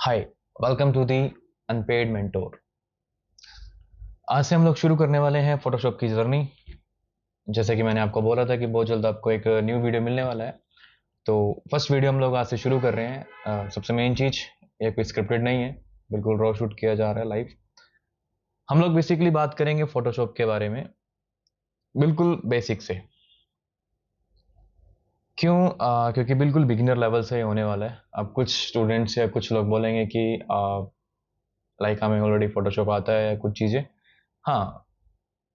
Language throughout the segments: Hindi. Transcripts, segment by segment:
Hi, welcome to the unpaid mentor. आज से हम लोग शुरू करने वाले हैं फोटोशॉप की जर्नी। जैसे कि मैंने आपको बोला था कि बहुत जल्द आपको एक न्यू वीडियो मिलने वाला है। तो फर्स्ट वीडियो हम लोग आज से शुरू कर रहे हैं। सबसे मेन चीज़, ये कोई स्क्रिप्टेड नहीं है, बिल्कुल रॉ शूट किया जा रहा है लाइव। हम लोग बेसिकली बात करेंगे फोटोशॉप के बारे में, बिल्कुल बेसिक से। क्यों? क्योंकि बिल्कुल बिगिनर लेवल से होने वाला है। अब कुछ स्टूडेंट्स या कुछ लोग बोलेंगे कि लाइक हमें ऑलरेडी फोटोशॉप आता है या कुछ चीज़ें। हाँ,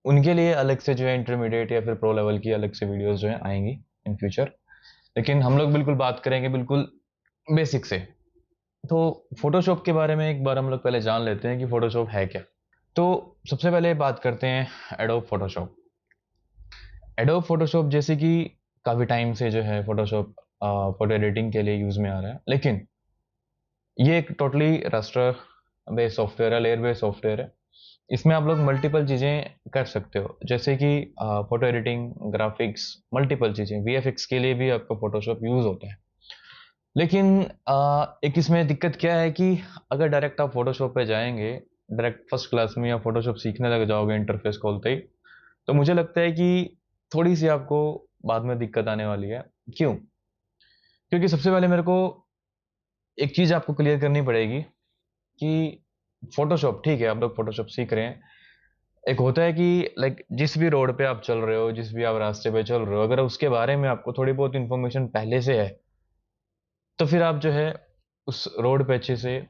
उनके लिए अलग से जो है इंटरमीडिएट या फिर प्रो लेवल की अलग से वीडियोस जो है आएंगी इन फ्यूचर। लेकिन हम लोग बिल्कुल बात करेंगे बिल्कुल बेसिक से। तो फोटोशॉप के बारे में एक बार हम लोग पहले जान लेते हैं कि फोटोशॉप है क्या। तो सबसे पहले बात करते हैं एडोब फोटोशॉप। एडोब फोटोशॉप जैसे कि काफ़ी टाइम से जो है फोटोशॉप फोटो एडिटिंग के लिए यूज़ में आ रहा है, लेकिन ये एक टोटली रास्टर बेस्ड सॉफ्टवेयर है, लेयर बेस्ड सॉफ्टवेयर है। इसमें आप लोग मल्टीपल चीज़ें कर सकते हो, जैसे कि फोटो एडिटिंग, ग्राफिक्स, मल्टीपल चीज़ें। वीएफएक्स के लिए भी आपका फोटोशॉप यूज़ होता है। लेकिन एक इसमें दिक्कत क्या है कि अगर डायरेक्ट आप फोटोशॉप पे जाएंगे, डायरेक्ट फर्स्ट क्लास में या फोटोशॉप सीखने लग जाओगे इंटरफेस खोलते ही, तो मुझे लगता है कि थोड़ी सी आपको बाद में दिक्कत आने वाली है। क्यों? क्योंकि सबसे पहले मेरे को एक चीज़ आपको क्लियर करनी पड़ेगी कि फोटोशॉप, ठीक है, आप लोग फोटोशॉप सीख रहे हैं। एक होता है कि लाइक जिस भी रोड पे आप चल रहे हो, जिस भी आप रास्ते पे चल रहे हो, अगर उसके बारे में आपको थोड़ी बहुत इंफॉर्मेशन पहले से है, तो फिर आप जो है उस रोड पे अच्छे से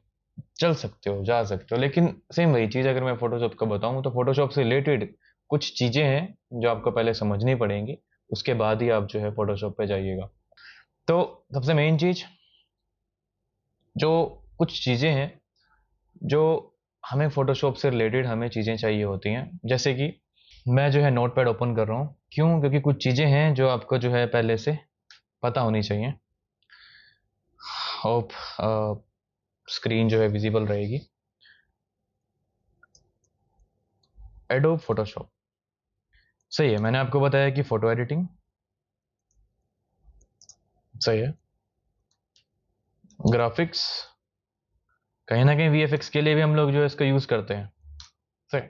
चल सकते हो, जा सकते हो। लेकिन सेम वही चीज़ अगर मैं फोटोशॉप का बताऊं, तो फोटोशॉप से रिलेटेड कुछ चीज़ें हैं जो आपको पहले समझनी पड़ेंगी, उसके बाद ही आप जो है फोटोशॉप पे जाइएगा। तो सबसे मेन चीज़, जो कुछ चीज़ें हैं जो हमें फोटोशॉप से रिलेटेड हमें चीज़ें चाहिए होती हैं, जैसे कि मैं जो है नोटपैड ओपन कर रहा हूँ। क्यों? क्योंकि कुछ चीज़ें हैं जो आपको जो है पहले से पता होनी चाहिए। होप स्क्रीन जो है विजिबल रहेगी। एडोब फोटोशॉप, सही है, मैंने आपको बताया कि फोटो एडिटिंग सही है, ग्राफिक्स, कहीं ना कहीं वीएफएक्स के लिए भी हम लोग जो है इसका यूज़ करते हैं। सही।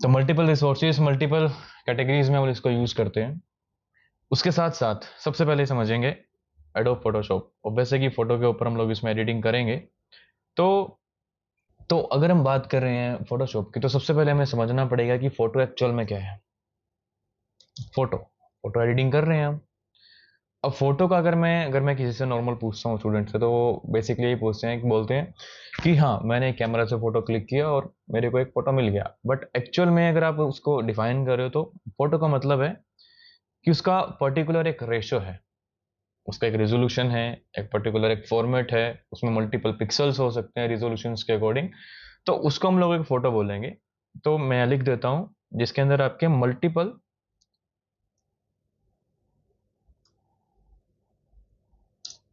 तो मल्टीपल रिसोर्सेज, मल्टीपल कैटेगरीज में हम इसको यूज़ करते हैं। उसके साथ साथ सबसे पहले समझेंगे एडोब फोटोशॉप। और वैसे कि फोटो के ऊपर हम लोग इसमें एडिटिंग करेंगे। तो तो अगर हम बात कर रहे हैं फोटोशॉप की, तो सबसे पहले हमें समझना पड़ेगा कि फोटो एक्चुअल में क्या है। फोटो फोटो एडिटिंग कर रहे हैं हम। अब फोटो का अगर मैं किसी से नॉर्मल पूछता हूँ, स्टूडेंट से, तो वो बेसिकली यही पूछते हैं कि बोलते हैं कि हाँ, मैंने एक कैमरा से फोटो क्लिक किया और मेरे को एक फोटो मिल गया। बट एक्चुअल में अगर आप उसको डिफाइन कर रहे हो, तो फोटो का मतलब है कि उसका पर्टिकुलर एक रेशो है, उसका एक रेजोल्यूशन है, एक पर्टिकुलर एक फॉर्मेट है, उसमें मल्टीपल पिक्सल्स हो सकते हैं रिजोल्यूशन के अकॉर्डिंग। तो उसको हम लोग एक फोटो बोलेंगे। तो मैं लिख देता हूँ जिसके अंदर आपके मल्टीपल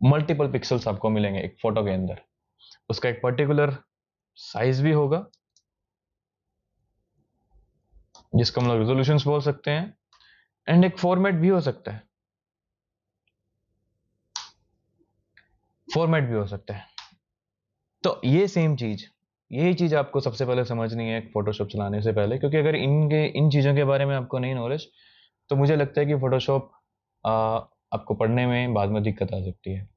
मल्टीपल पिक्सल्स आपको मिलेंगे एक फोटो के अंदर। उसका एक पर्टिकुलर साइज भी होगा, जिसको हम लोग रेजोल्यूशन बोल सकते हैं, एंड एक फॉर्मेट भी हो सकता है। फॉर्मेट भी हो सकता है। तो ये सेम चीज, यही चीज आपको सबसे पहले समझनी है फोटोशॉप चलाने से पहले, क्योंकि अगर इन चीजों के बारे में आपको नहीं नॉलेज, तो मुझे लगता है कि फोटोशॉप आपको पढ़ने में बाद में दिक्कत आ सकती है।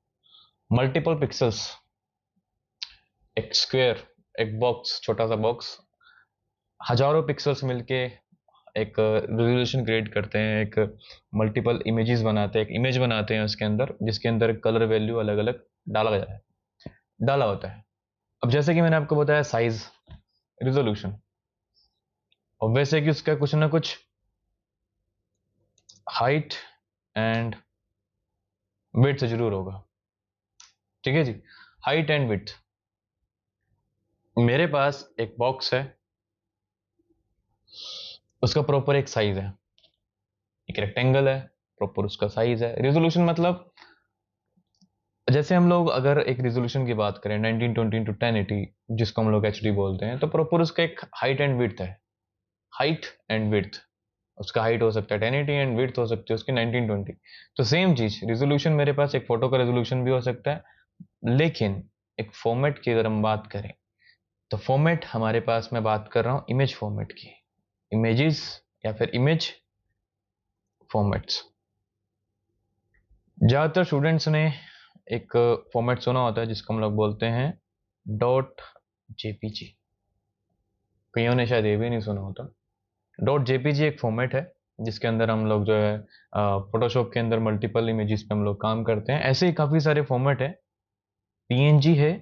मल्टीपल पिक्सल्स, एक स्क्वायर, एक बॉक्स, छोटा सा बॉक्स, हजारों पिक्सल्स मिलके एक रेजोल्यूशन क्रिएट करते हैं, एक मल्टीपल इमेजेस बनाते हैं, एक इमेज बनाते हैं उसके अंदर, जिसके अंदर कलर वैल्यू अलग अलग डाला जाता है, डाला होता है। अब जैसे कि मैंने आपको बताया साइज, रिजोल्यूशन, और वैसे कि उसका कुछ ना कुछ हाइट एंड विड्थ जरूर होगा। ठीक है जी, हाइट एंड विड्थ। मेरे पास एक बॉक्स है, उसका प्रॉपर एक साइज है, एक रेक्टेंगल है, प्रॉपर उसका साइज है। रेजोल्यूशन मतलब, जैसे हम लोग अगर एक रेजोल्यूशन की बात करें 1920 टू 1080, जिसको हम लोग एचडी बोलते हैं, तो प्रॉपर उसका एक हाइट एंड विड्थ है। हाइट एंड विड्थ, उसका हाइट हो सकता है 1080 एंड विड्थ हो सकती है उसकी 1920। तो सेम चीज रेजोल्यूशन, मेरे पास एक फोटो का रेजोल्यूशन भी हो सकता है, लेकिन एक फॉर्मेट की अगर हम बात करें तो फॉर्मेट हमारे पास, मैं बात कर रहा हूँ इमेज फॉर्मेट की, इमेजेस या फिर इमेज फॉर्मेट्स। ज़्यादातर स्टूडेंट्स ने एक फॉर्मेट सुना होता है जिसको हम लोग बोलते हैं डॉट जेपीजी। कईयों ने शायद ये भी नहीं सुना होता। डॉट जेपीजी एक फॉर्मेट है जिसके अंदर हम लोग जो है फोटोशॉप के अंदर मल्टीपल इमेजेस पे हम लोग काम करते हैं। ऐसे ही काफ़ी सारे फॉर्मेट है, पीएनजी है,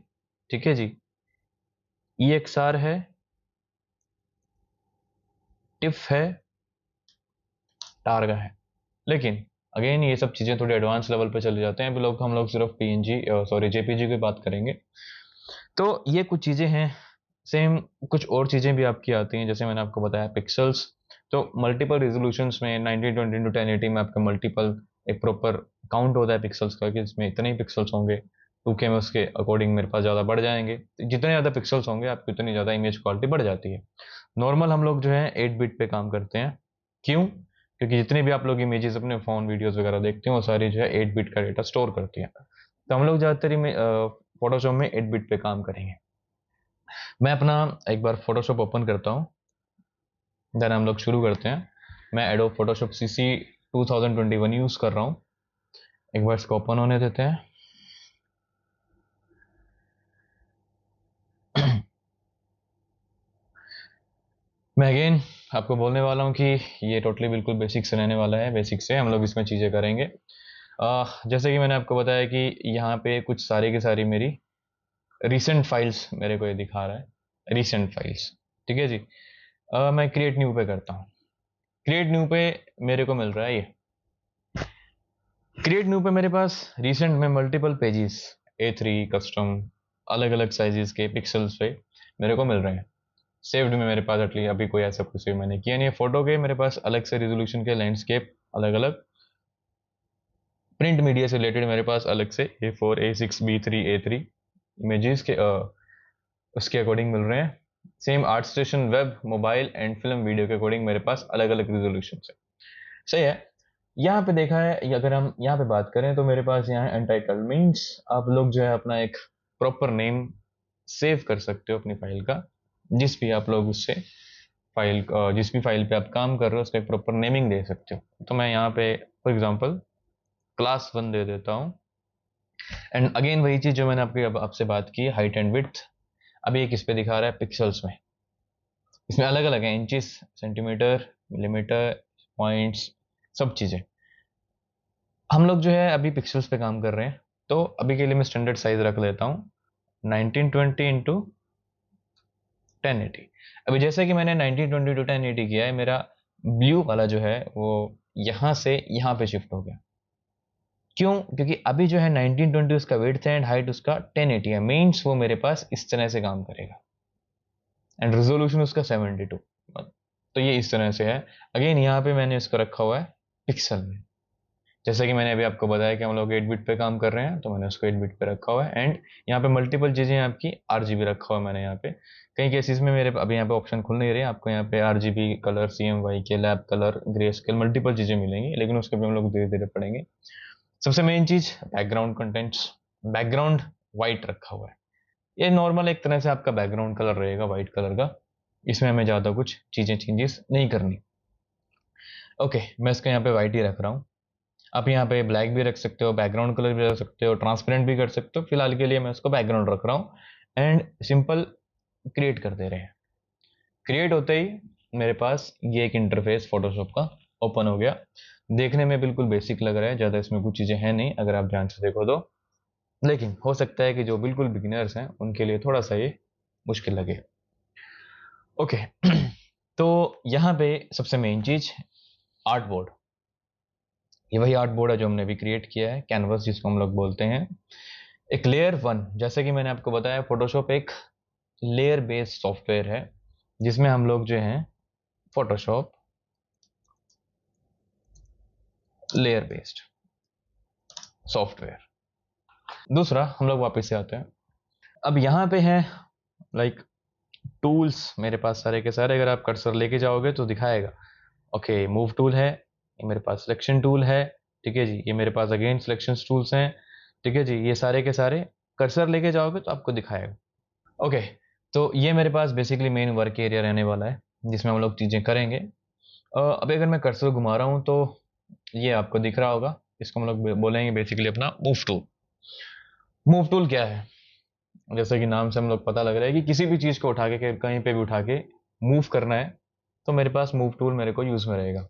ठीक है जी, ईएक्सआर है, टिफ है, टारगा है। लेकिन अगेन ये सब चीज़ें थोड़ी एडवांस लेवल पे चले जाते हैं। अभी लोग हम लोग सिर्फ पीएनजी सॉरी जेपीजी की बात करेंगे। तो ये कुछ चीज़ें हैं। सेम कुछ और चीज़ें भी आपकी आती हैं, जैसे मैंने आपको बताया पिक्सल्स। तो मल्टीपल रेजोल्यूशंस में 1920 इंटू 1080 में आपका मल्टीपल एक प्रॉपर काउंट होता है पिक्सल्स का, कि इसमें इतने ही पिक्सल्स होंगे। 2K में उसके अकॉर्डिंग मेरे पास ज़्यादा बढ़ जाएंगे। जितने ज़्यादा पिक्सल्स होंगे आपकी उतनी ज़्यादा इमेज क्वालिटी बढ़ जाती है। नॉर्मल हम लोग जो है 8 बिट पे काम करते हैं। क्यों? क्योंकि जितने भी आप लोग इमेजेस अपने फ़ोन वीडियोस वगैरह देखते हैं वो सारी जो है 8 बिट का डेटा स्टोर करती है। तो हम लोग ज़्यादातर फोटोशॉप में 8 बिट पे काम करेंगे। मैं अपना एक बार फोटोशॉप ओपन करता हूँ, देन हम लोग शुरू करते हैं। मैं एडोब फोटोशॉप CC 2021 यूज़ कर रहा हूँ। एक बार इसको ओपन होने देते हैं। मैं अगेन आपको बोलने वाला हूँ कि ये टोटली बिल्कुल बेसिक से रहने वाला है। बेसिक से हम लोग इसमें चीज़ें करेंगे। जैसे कि मैंने आपको बताया कि यहाँ पे कुछ सारी की सारी मेरी रिसेंट फाइल्स मेरे को ये दिखा रहा है, रिसेंट फाइल्स, ठीक है जी। मैं क्रिएट न्यू पे करता हूँ। क्रिएट न्यू पे मेरे को मिल रहा है ये। क्रिएट न्यू पे मेरे पास रिसेंट में मल्टीपल पेजेस A3 कस्टम अलग अलग साइजेस के पिक्सल्स पे मेरे को मिल रहे हैं। सेव्ड में मेरे पास एटलीस्ट अभी कोई ऐसा कुछ मैंने किया नहीं है। फोटो के मेरे पास अलग से रिजोल्यूशन के लैंडस्केप अलग अलग, प्रिंट मीडिया से रिलेटेड मेरे पास अलग से A4 A6 B3 A3 images के उसके अकॉर्डिंग मिल रहे हैं। Sem art station web mobile and film video के अकॉर्डिंग मेरे पास अलग अलग रिजोल्यूशन है। सही है। यहाँ पे देखा है, अगर हम यहाँ पे बात करें तो मेरे पास यहाँ अनटाइटल्ड मीन्स आप लोग जो है अपना एक प्रॉपर नेम सेव कर सकते हो अपनी फाइल का। जिस भी आप लोग उससे फाइल जिस भी फाइल पे आप काम कर रहे हो उसका एक प्रॉपर नेमिंग दे सकते हो। तो मैं यहाँ पे फॉर एग्जांपल क्लास 1 दे देता हूँ। एंड अगेन वही चीज़ जो मैंने आपसे बात की, हाइट एंड विड्थ। अभी एक इस पे दिखा रहा है पिक्सल्स में। इसमें अलग अलग है, इंचेस, सेंटीमीटर, मिलीमीटर, पॉइंट्स, सब चीज़ें। हम लोग जो है अभी पिक्सल्स पे काम कर रहे हैं, तो अभी के लिए मैं स्टैंडर्ड साइज रख लेता हूँ 1920 इंटू 1080। अभी जैसे कि मैंने 1920 टू 1080 किया है, मेरा ब्लू वाला जो है वो यहाँ से यहाँ पे शिफ्ट हो गया। क्यों? क्योंकि अभी जो है 1920 उसका विड्थ है एंड हाइट उसका 1080 है। मीन्स वो मेरे पास इस तरह से काम करेगा एंड रेजोल्यूशन उसका 72। तो ये इस तरह से है। अगेन यहाँ पे मैंने इसको रखा हुआ है पिक्सल में। जैसे कि मैंने अभी आपको बताया कि हम लोग 8 बिट पे काम कर रहे हैं, तो मैंने उसको 8 बिट पे रखा हुआ है। एंड यहाँ पे मल्टीपल चीज़ें आपकी RGB रखा हुआ है मैंने यहाँ पे। कई केसेस में मेरे अभी यहाँ पे ऑप्शन खुल नहीं रहे, आपको यहाँ पे RGB colour, CMYK, lab colour, grey scale, multiple चीज़ें मिलेंगी, लेकिन उसके भी हम लोग धीरे धीरे पढ़ेंगे। सबसे मेन चीज़ बैकग्राउंड कंटेंट्स। बैकग्राउंड वाइट रखा हुआ है। ये नॉर्मल एक तरह से आपका बैकग्राउंड कलर रहेगा वाइट कलर का। इसमें हमें ज़्यादा कुछ चीज़ें चेंजेस नहीं करनी। ओके, मैं इसका यहाँ पे वाइट ही रख रहा हूँ। आप यहाँ पे ब्लैक भी रख सकते हो, बैकग्राउंड कलर भी रख सकते हो, ट्रांसपेरेंट भी कर सकते हो। फिलहाल के लिए मैं इसको बैकग्राउंड रख रहा हूँ एंड सिंपल क्रिएट कर दे रहे हैं। क्रिएट होते ही मेरे पास ये एक इंटरफेस फोटोशॉप का ओपन हो गया। देखने में बिल्कुल बेसिक लग रहा है, ज़्यादा इसमें कुछ चीज़ें हैं नहीं अगर आप ध्यान से देखो तो। लेकिन हो सकता है कि जो बिल्कुल बिगिनर्स हैं उनके लिए थोड़ा सा ये मुश्किल लगे। ओके तो यहाँ पे सबसे मेन चीज़ आर्ट बोर्ड। ये वही आर्ट बोर्ड है जो हमने भी क्रिएट किया है, कैनवस जिसको हम लोग बोलते हैं। एक लेयर 1, जैसे कि मैंने आपको बताया फोटोशॉप एक लेयर बेस्ड सॉफ्टवेयर है जिसमें हम लोग जो हैं फोटोशॉप लेयर बेस्ड सॉफ्टवेयर। दूसरा हम लोग वापस से आते हैं। अब यहाँ पे है लाइक टूल्स मेरे पास सारे के सारे। अगर आप कर्सर लेके जाओगे तो दिखाएगा। ओके, मूव टूल है, ये मेरे पास सिलेक्शन टूल है, ठीक है जी। ये मेरे पास अगेन सिलेक्शन टूल्स हैं, ठीक है जी। ये सारे के सारे कर्सर लेके जाओगे तो आपको दिखाएगा। ओके, तो ये मेरे पास बेसिकली मेन वर्क एरिया रहने वाला है जिसमें हम लोग चीज़ें करेंगे। अभी अगर मैं कर्सर घुमा रहा हूँ तो ये आपको दिख रहा होगा, इसको हम लोग बोलेंगे बेसिकली अपना मूव टूल। मूव टूल क्या है? जैसे कि नाम से हम लोग पता लग रहा है कि किसी भी चीज़ को उठा के कहीं पे भी उठा के मूव करना है तो मेरे पास मूव टूल मेरे को यूज़ में रहेगा।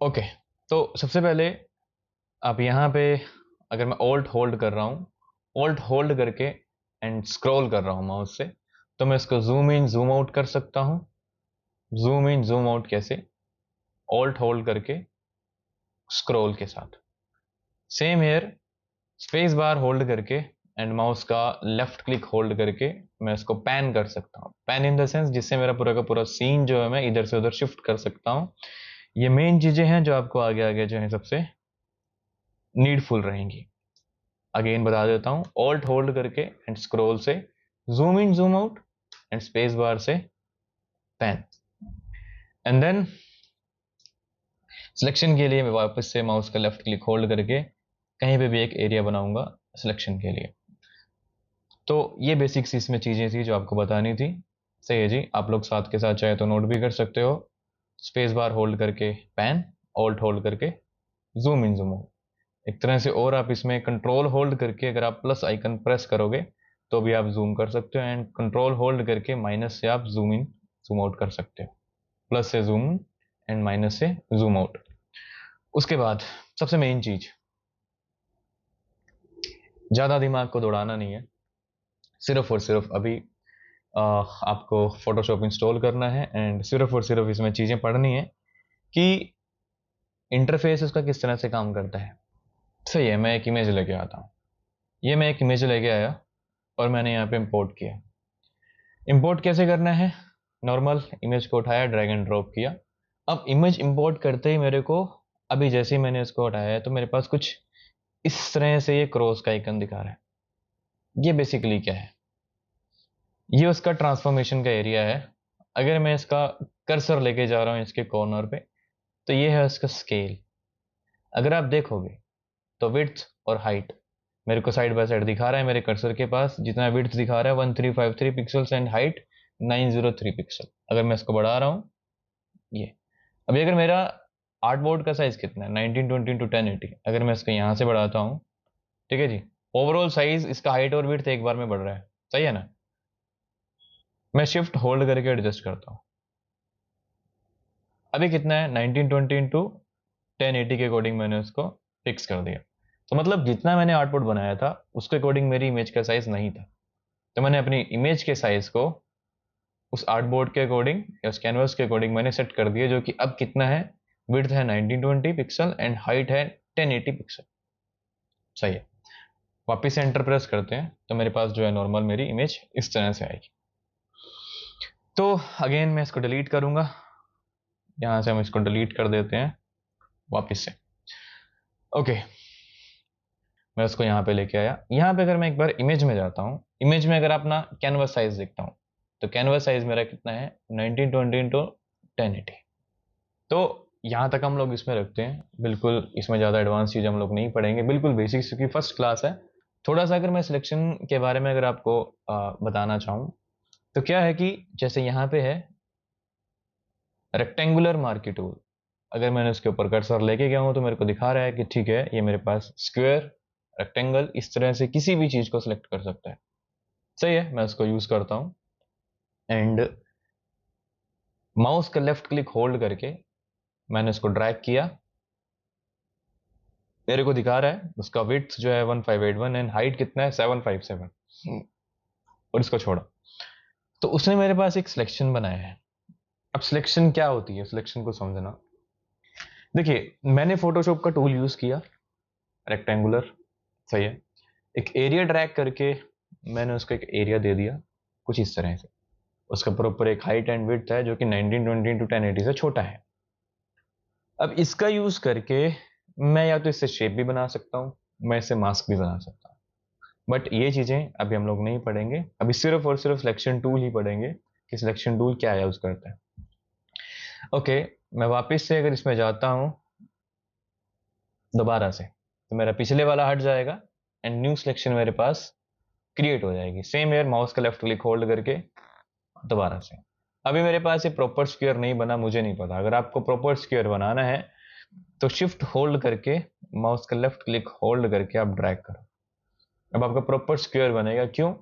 ओके, तो सबसे पहले आप यहाँ पे, अगर मैं ऑल्ट होल्ड कर रहा हूँ, ऑल्ट होल्ड करके एंड स्क्रॉल कर रहा हूँ माउस से, तो मैं इसको जूम इन जूम आउट कर सकता हूँ। जूम इन जूम आउट कैसे? ऑल्ट होल्ड करके स्क्रॉल के साथ। Same here, space bar hold करके एंड माउस का लेफ्ट क्लिक होल्ड करके मैं इसको पैन कर सकता हूँ। पैन इन द सेंस जिससे मेरा पूरा का पूरा सीन जो है मैं इधर से उधर शिफ्ट कर सकता हूँ। ये मेन चीजें हैं जो आपको आगे आगे जो है सबसे नीडफुल रहेंगी। अगेन बता देता हूँ, ऑल्ट होल्ड करके एंड स्क्रॉल से zoom in zoom out and space bar से पैन। एंड देन सिलेक्शन के लिए मैं वापस से माउस का लेफ्ट क्लिक होल्ड करके कहीं पे भी एक एरिया बनाऊंगा सिलेक्शन के लिए। तो ये बेसिक सी इसमें चीज़ें थी जो आपको बतानी थी। सही है जी, आप लोग साथ के साथ चाहे तो नोट भी कर सकते हो। स्पेस बार होल्ड करके पैन, ऑल्ट होल्ड करके जूम इन जूम आउट। एक तरह से और आप इसमें कंट्रोल होल्ड करके अगर आप प्लस आइकन प्रेस करोगे तो भी आप जूम कर सकते हो, एंड कंट्रोल होल्ड करके माइनस से आप जूम इन जूम आउट कर सकते हो। प्लस से जूम एंड माइनस से जूम आउट। उसके बाद सबसे मेन चीज, ज़्यादा दिमाग को दौड़ाना नहीं है, सिर्फ और सिर्फ अभी आपको फोटोशॉप इंस्टॉल करना है एंड सिर्फ और सिर्फ इसमें चीज़ें पढ़नी है कि इंटरफेस उसका किस तरह से काम करता है। सही है, मैं एक इमेज लेके आता हूँ। ये मैं एक इमेज लेके आया और मैंने यहाँ पे इंपोर्ट किया। इंपोर्ट कैसे करना है? नॉर्मल इमेज को उठाया, ड्रैग एंड ड्रॉप किया। अब इमेज इंपोर्ट करते ही मेरे को, अभी जैसे ही मैंने इसको उठाया है तो मेरे पास कुछ इस तरह से ये क्रॉस का आइकन दिखा रहा है। ये बेसिकली क्या है? ये उसका ट्रांसफॉर्मेशन का एरिया है। अगर मैं इसका कर्सर लेके जा रहा हूँ इसके कॉर्नर पे तो ये है उसका स्केल। अगर आप देखोगे तो विड्थ और हाइट मेरे को साइड बाय साइड दिखा रहा है। मेरे कर्सर के पास जितना विड्थ दिखा रहा है 1353 पिक्सल्स एंड हाइट 903 पिक्सल। अगर मैं इसको बढ़ा रहा हूँ, ये अभी अगर मेरा आर्ट बोर्ड का साइज कितना है 1920 टू 1080, अगर मैं इसको यहाँ से बढ़ाता हूँ, ठीक है जी, ओवरऑल साइज इसका हाइट और विड्थ एक बार में बढ़ रहा है। सही है ना? मैं शिफ्ट होल्ड करके एडजस्ट करता हूँ। अभी कितना है 1920 इंटू 1080 के अकॉर्डिंग मैंने उसको फिक्स कर दिया। तो मतलब जितना मैंने आउटपुट बनाया था उसके अकॉर्डिंग मेरी इमेज का साइज नहीं था, तो मैंने अपनी इमेज के साइज को उस आर्टबोर्ड के अकॉर्डिंग या उस कैनवस के अकॉर्डिंग मैंने सेट कर दिया, जो कि अब कितना है, विड्थ है 1920 पिक्सल एंड हाइट है 1080 पिक्सल। सही है, वापिस से एंटर प्रेस करते हैं तो मेरे पास जो है नॉर्मल मेरी इमेज इस तरह से आएगी। तो अगेन मैं इसको डिलीट करूंगा, यहाँ से हम इसको डिलीट कर देते हैं वापिस से। ओके, मैं उसको यहाँ पे लेके आया। यहाँ पे अगर मैं एक बार इमेज में जाता हूँ, इमेज में अगर अपना कैनवस साइज देखता हूँ तो कैनवस साइज मेरा कितना है 1920 इंटू 1080। तो यहाँ तक हम लोग इसमें रखते हैं, बिल्कुल इसमें ज़्यादा एडवांस चीज़ हम लोग नहीं पढ़ेंगे, बिल्कुल बेसिक्स क्योंकि फर्स्ट क्लास है। थोड़ा सा अगर मैं सिलेक्शन के बारे में अगर आपको बताना चाहूँ तो क्या है कि जैसे यहाँ पे है रेक्टेंगुलर मार्की टूल, अगर मैंने उसके ऊपर कर्सर लेके गया हूँ तो मेरे को दिखा रहा है कि ठीक है ये मेरे पास स्क्वायर, रेक्टेंगल, इस तरह से किसी भी चीज़ को सिलेक्ट कर सकता है। सही है, मैं उसको यूज़ करता हूँ एंड माउस का लेफ्ट क्लिक होल्ड करके मैंने उसको ड्रैग किया। मेरे को दिखा रहा है उसका विड्थ जो है 1581 एंड हाइट कितना है 757, और इसको छोड़ा तो उसने मेरे पास एक सिलेक्शन बनाया है। अब सिलेक्शन क्या होती है, सिलेक्शन को समझना। देखिए, मैंने फोटोशॉप का टूल यूज़ किया रेक्टेंगुलर, सही है, एक एरिया ड्रैग करके मैंने उसको एक एरिया दे दिया कुछ इस तरह से। उसका प्रॉपर एक हाइट एंड विड्थ है जो कि 1920 टू 1080 से छोटा है। अब इसका यूज करके मैं या तो इससे शेप भी बना सकता हूँ, मैं इससे मास्क भी बना सकता हूँ, बट ये चीजें अभी हम लोग नहीं पढ़ेंगे। अभी सिर्फ और सिर्फ सिलेक्शन टूल ही पढ़ेंगे कि सिलेक्शन टूल क्या यूज करता है। ओके, मैं वापस से अगर इसमें जाता हूँ दोबारा से तो मेरा पिछले वाला हट जाएगा एंड न्यू सिलेक्शन मेरे पास क्रिएट हो जाएगी। सेम एयर माउस का लेफ्ट क्लिक होल्ड करके दोबारा से। अभी मेरे पास ये प्रॉपर स्क्वायर नहीं बना, मुझे नहीं पता। अगर आपको प्रॉपर स्क्वायर बनाना है तो शिफ्ट होल्ड करके माउस का लेफ्ट क्लिक होल्ड करके आप ड्रैग करो। अब आपका प्रॉपर स्क्वायर बनेगा। क्यों?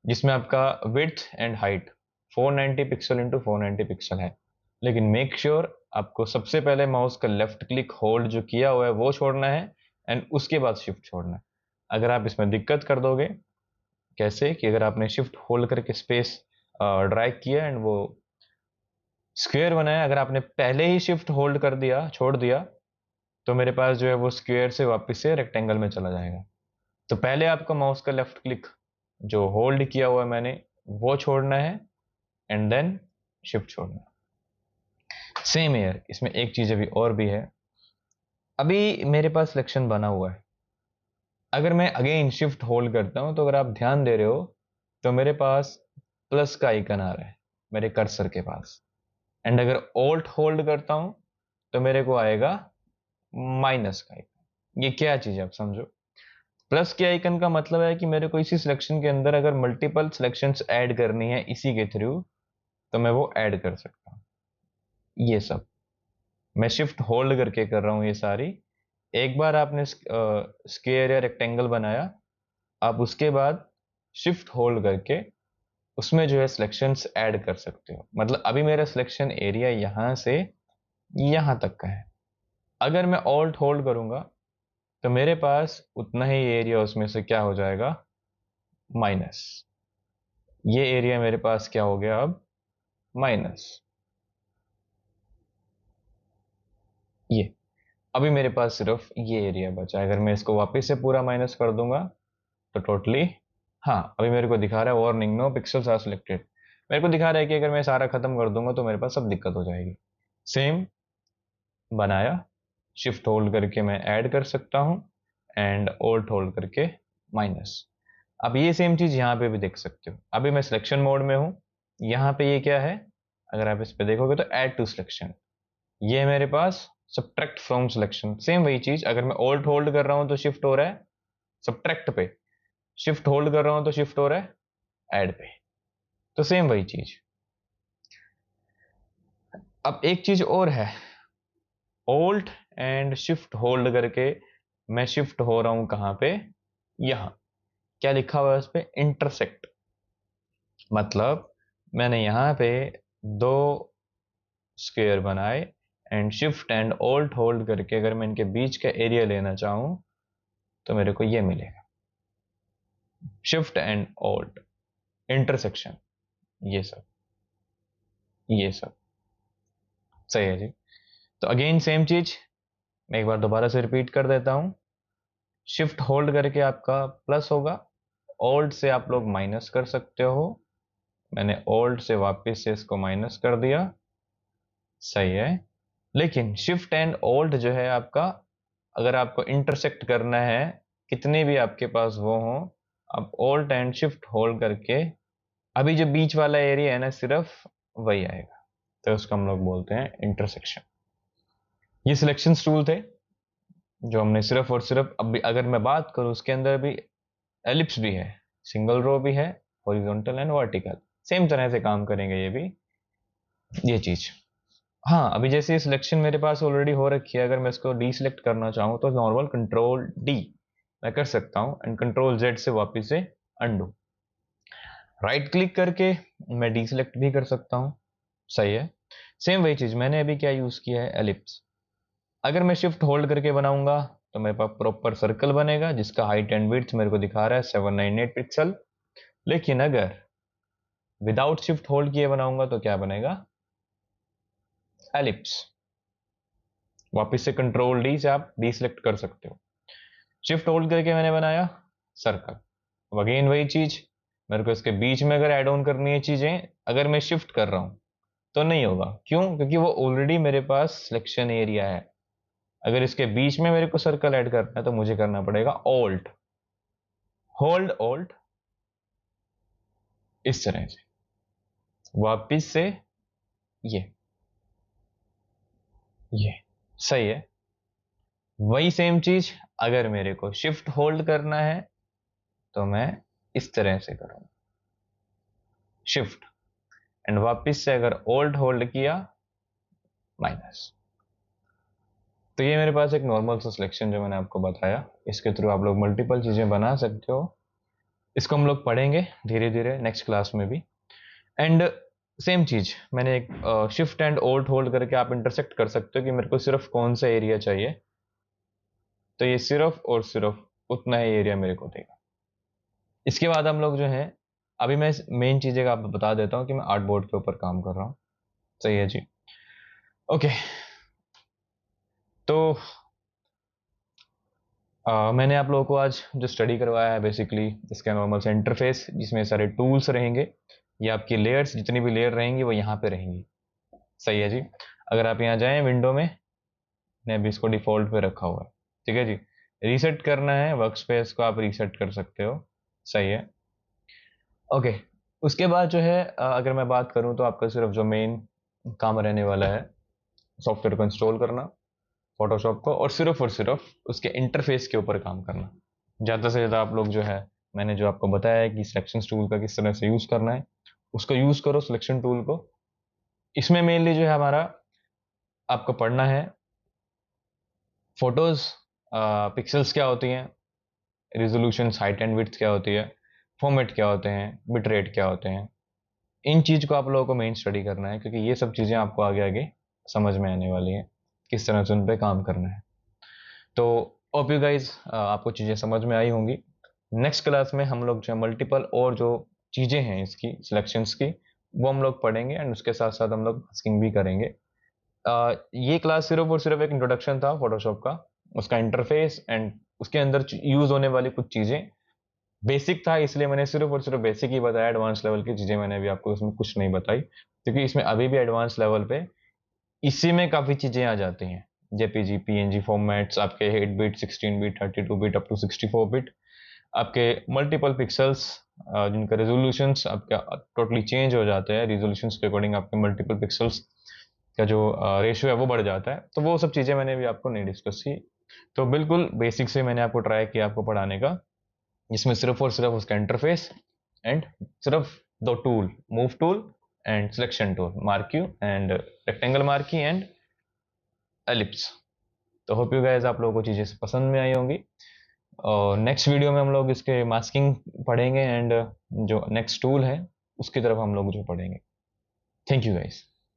जिसमें आपका width and height 490 pixel into 490 pixel है। लेकिन मेक श्योर आपको सबसे पहले माउस का लेफ्ट क्लिक होल्ड जो किया हुआ है वो छोड़ना है, एंड उसके बाद शिफ्ट छोड़ना है। अगर आप इसमें दिक्कत कर दोगे, कैसे कि अगर आपने शिफ्ट होल्ड करके स्पेस ड्रैग किया एंड वो स्क्वायर बनाया, अगर आपने पहले ही शिफ्ट होल्ड कर दिया, छोड़ दिया, तो मेरे पास जो है वो स्क्वायर से वापस से रेक्टेंगल में चला जाएगा। तो पहले आपका माउस का लेफ्ट क्लिक जो होल्ड किया हुआ है मैंने वो छोड़ना है, एंड देन शिफ्ट छोड़ना है। सेम एयर इसमें एक चीज अभी और भी है। अभी मेरे पास सिलेक्शन बना हुआ है। अगर मैं अगेन शिफ्ट होल्ड करता हूं तो अगर आप ध्यान दे रहे हो तो मेरे पास प्लस का आइकन आ रहा है मेरे कर्सर के पास। एंड अगर ऑल्ट होल्ड करता हूं तो मेरे को आएगा माइनस का आइकन। ये क्या चीज है आप समझो। प्लस के आइकन का मतलब है कि मेरे को इसी सिलेक्शन के अंदर अगर मल्टीपल सिलेक्शंस ऐड करनी है इसी के थ्रू, तो मैं वो ऐड कर सकता हूँ। ये सब मैं शिफ्ट होल्ड करके कर रहा हूँ ये सारी। एक बार आपने स्क्वायर या रेक्टेंगल बनाया, आप उसके बाद शिफ्ट होल्ड करके उसमें जो है सिलेक्शंस ऐड कर सकते हो। मतलब अभी मेरा सिलेक्शन एरिया यहां से यहां तक का है। अगर मैं ऑल्ट होल्ड करूंगा तो मेरे पास उतना ही एरिया उसमें से क्या हो जाएगा, माइनस। ये एरिया मेरे पास क्या हो गया अब, माइनस। ये अभी मेरे पास सिर्फ ये एरिया बचा है। अगर मैं इसको वापस से पूरा माइनस कर दूंगा तो टोटली, हाँ अभी मेरे को दिखा रहा है warning no pixels are selected. मेरे को दिखा रहा है कि अगर मैं सारा खत्म कर दूंगा तो मेरे पास सब दिक्कत हो जाएगी। सेम बनाया, शिफ्ट होल्ड करके मैं ऐड कर सकता हूं, एंड ऑल्ट होल्ड करके माइनस। अब ये सेम चीज यहाँ पे भी देख सकते हो। अभी मैं सिलेक्शन मोड में हूँ। यहाँ पे ये क्या है, अगर आप इस पे देखोगे तो ऐड टू सिलेक्शन। ये है मेरे पास सब्ट्रैक्ट फ्रॉम सिलेक्शन। सेम वही चीज, अगर मैं ऑल्ट होल्ड कर रहा हूँ तो शिफ्ट हो रहा है सब्ट्रैक्ट पे, शिफ्ट होल्ड कर रहा हूँ तो शिफ्ट हो रहा है ऐड पे। तो सेम वही चीज। अब एक चीज और है, ऑल्ट एंड शिफ्ट होल्ड करके मैं शिफ्ट हो रहा हूं कहां पे, यहां। क्या लिखा हुआ है उस पे, इंटरसेक्ट। मतलब मैंने यहां पे दो स्क्वायर बनाए, and shift and alt hold करके अगर मैं इनके बीच का एरिया लेना चाहूं तो मेरे को ये मिलेगा, शिफ्ट एंड ऑल्ट इंटरसेक्शन। ये सब, ये सब सही है जी। तो अगेन सेम चीज मैं एक बार दोबारा से रिपीट कर देता हूं। शिफ्ट होल्ड करके आपका प्लस होगा, ऑल्ट से आप लोग माइनस कर सकते हो। मैंने ऑल्ट से वापस से इसको माइनस कर दिया, सही है। लेकिन शिफ्ट एंड ऑल्ट जो है आपका, अगर आपको इंटरसेक्ट करना है कितने भी आपके पास वो हो, आप ऑल्ट एंड शिफ्ट होल्ड करके अभी जो बीच वाला एरिया है ना सिर्फ वही आएगा, तो उसको हम लोग बोलते हैं इंटरसेक्शन। ये सिलेक्शन टूल थे जो हमने सिर्फ और सिर्फ, अभी अगर मैं बात करूं उसके अंदर भी एलिप्स भी है, सिंगल रो भी है, हॉरिजॉन्टल एंड वर्टिकल, सेम तरह से काम करेंगे ये भी, ये चीज। हाँ अभी जैसे सिलेक्शन मेरे पास ऑलरेडी हो रखी है, अगर मैं इसको डी सिलेक्ट करना चाहूँ तो नॉर्मल कंट्रोल डी मैं कर सकता हूँ, एंड कंट्रोल जेड से वापस से अंडू। राइट क्लिक करके मैं डी सिलेक्ट भी कर सकता हूँ, सही है। सेम वही चीज मैंने अभी क्या यूज किया है, एलिप्स। अगर मैं शिफ्ट होल्ड करके बनाऊंगा तो मेरे पास प्रॉपर सर्कल बनेगा जिसका हाइट एंड विड्थ मेरे को दिखा रहा है 798 पिक्सल। लेकिन अगर विदाउट शिफ्ट होल्ड किए बनाऊंगा तो क्या बनेगा, एलिप्स। वापस से कंट्रोल डी से आप डी सिलेक्ट कर सकते हो। शिफ्ट होल्ड करके मैंने बनाया सर्कल। अब अगेन वही चीज, मेरे को इसके बीच में अगर ऐड ऑन करनी है चीजें, अगर मैं शिफ्ट कर रहा हूं तो नहीं होगा। क्यों? क्योंकि वो ऑलरेडी मेरे पास सिलेक्शन एरिया है। अगर इसके बीच में मेरे को सर्कल ऐड करना है तो मुझे करना पड़ेगा ऑल्ट होल्ड ऑल्ट, इस तरह से वापिस से ये ये सही है। वही सेम चीज अगर मेरे को शिफ्ट होल्ड करना है तो मैं इस तरह से करूँगा, शिफ्ट, एंड वापस से अगर ओल्ट होल्ड किया माइनस। तो ये मेरे पास एक नॉर्मल सा सिलेक्शन जो मैंने आपको बताया, इसके थ्रू आप लोग मल्टीपल चीज़ें बना सकते हो। इसको हम लोग पढ़ेंगे धीरे धीरे नेक्स्ट क्लास में भी। एंड सेम चीज़ मैंने एक शिफ्ट एंड ओल्ट होल्ड करके आप इंटरसेक्ट कर सकते हो कि मेरे को सिर्फ कौन सा एरिया चाहिए, तो ये सिर्फ और सिर्फ उतना ही एरिया मेरे को देगा। इसके बाद हम लोग जो है, अभी मैं मेन चीज़ें का आपको बता देता हूँ कि मैं आर्ट बोर्ड के ऊपर काम कर रहा हूँ। सही है जी। ओके, तो मैंने आप लोगों को आज जो स्टडी करवाया है बेसिकली इसका नॉर्मल से इंटरफेस, जिसमें सारे टूल्स रहेंगे, ये आपकी लेयर्स, जितनी भी लेयर रहेंगी वो यहाँ पे रहेंगी। सही है जी। अगर आप यहाँ जाएं विंडो में, मैंने अभी इसको डिफॉल्ट पे रखा हुआ है, ठीक है जी। रीसेट करना है वर्क स्पेस को, आप रीसेट कर सकते हो। सही है। ओके, उसके बाद जो है अगर मैं बात करूँ तो आपका सिर्फ जो मेन काम रहने वाला है, सॉफ्टवेयर को इंस्टॉल करना फोटोशॉप को, और सिर्फ उसके इंटरफेस के ऊपर काम करना। ज़्यादा से ज़्यादा आप लोग जो है, मैंने जो आपको बताया है कि सिलेक्शन टूल का किस तरह से यूज़ करना है, उसको यूज़ करो सिलेक्शन टूल को। इसमें मेनली जो है हमारा आपको पढ़ना है फोटोज़, पिक्सल्स क्या होती हैं, रिजोल्यूशन, हाइट एंड विड्थ क्या होती है, फॉर्मेट क्या होते हैं, बिट रेट क्या होते हैं। इन चीज़ को आप लोगों को मेन स्टडी करना है, क्योंकि ये सब चीज़ें आपको आगे आगे समझ में आने वाली हैं, किस तरह से उन पर काम करना है। तो होप यू गाइज आपको चीज़ें समझ में आई होंगी। नेक्स्ट क्लास में हम लोग जो है मल्टीपल और जो चीज़ें हैं इसकी सिलेक्शंस की, वो हम लोग पढ़ेंगे, एंड उसके साथ साथ हम लोग मास्किंग भी करेंगे। ये क्लास सिर्फ और सिर्फ एक इंट्रोडक्शन था फोटोशॉप का, उसका इंटरफेस एंड उसके अंदर यूज़ होने वाली कुछ चीज़ें। बेसिक था इसलिए मैंने सिर्फ और सिर्फ बेसिक ही बताया, एडवांस लेवल की चीज़ें मैंने अभी आपको उसमें कुछ नहीं बताई, क्योंकि इसमें अभी भी एडवांस लेवल पे इसी में काफ़ी चीज़ें आ जाती हैं, जेपीजी पीएनजी फॉर्मेट्स, आपके 8 bit 16 bit 32 bit up to 64 bit, आपके मल्टीपल पिक्सल्स जिनका रेजोल्यूशंस आपका टोटली चेंज हो जाते हैं, रेजोल्यूशंस के अकॉर्डिंग आपके मल्टीपल पिक्सल्स का जो रेशियो है वो बढ़ जाता है। तो वो सब चीज़ें मैंने भी आपको नहीं डिस्कस की। तो बिल्कुल बेसिक से मैंने आपको ट्राई किया आपको पढ़ाने का, जिसमें सिर्फ और सिर्फ उसका इंटरफेस एंड सिर्फ दो tool, move tool and selection tool, marquee and rectangle marquee and ellipse. तो होप यू गाइस आप लोगों को चीज़ें पसंद में आई होंगी, और नेक्स्ट वीडियो में हम लोग इसके मास्किंग पढ़ेंगे, एंड जो नेक्स्ट टूल है उसकी तरफ हम लोग जो पढ़ेंगे। Thank you guys.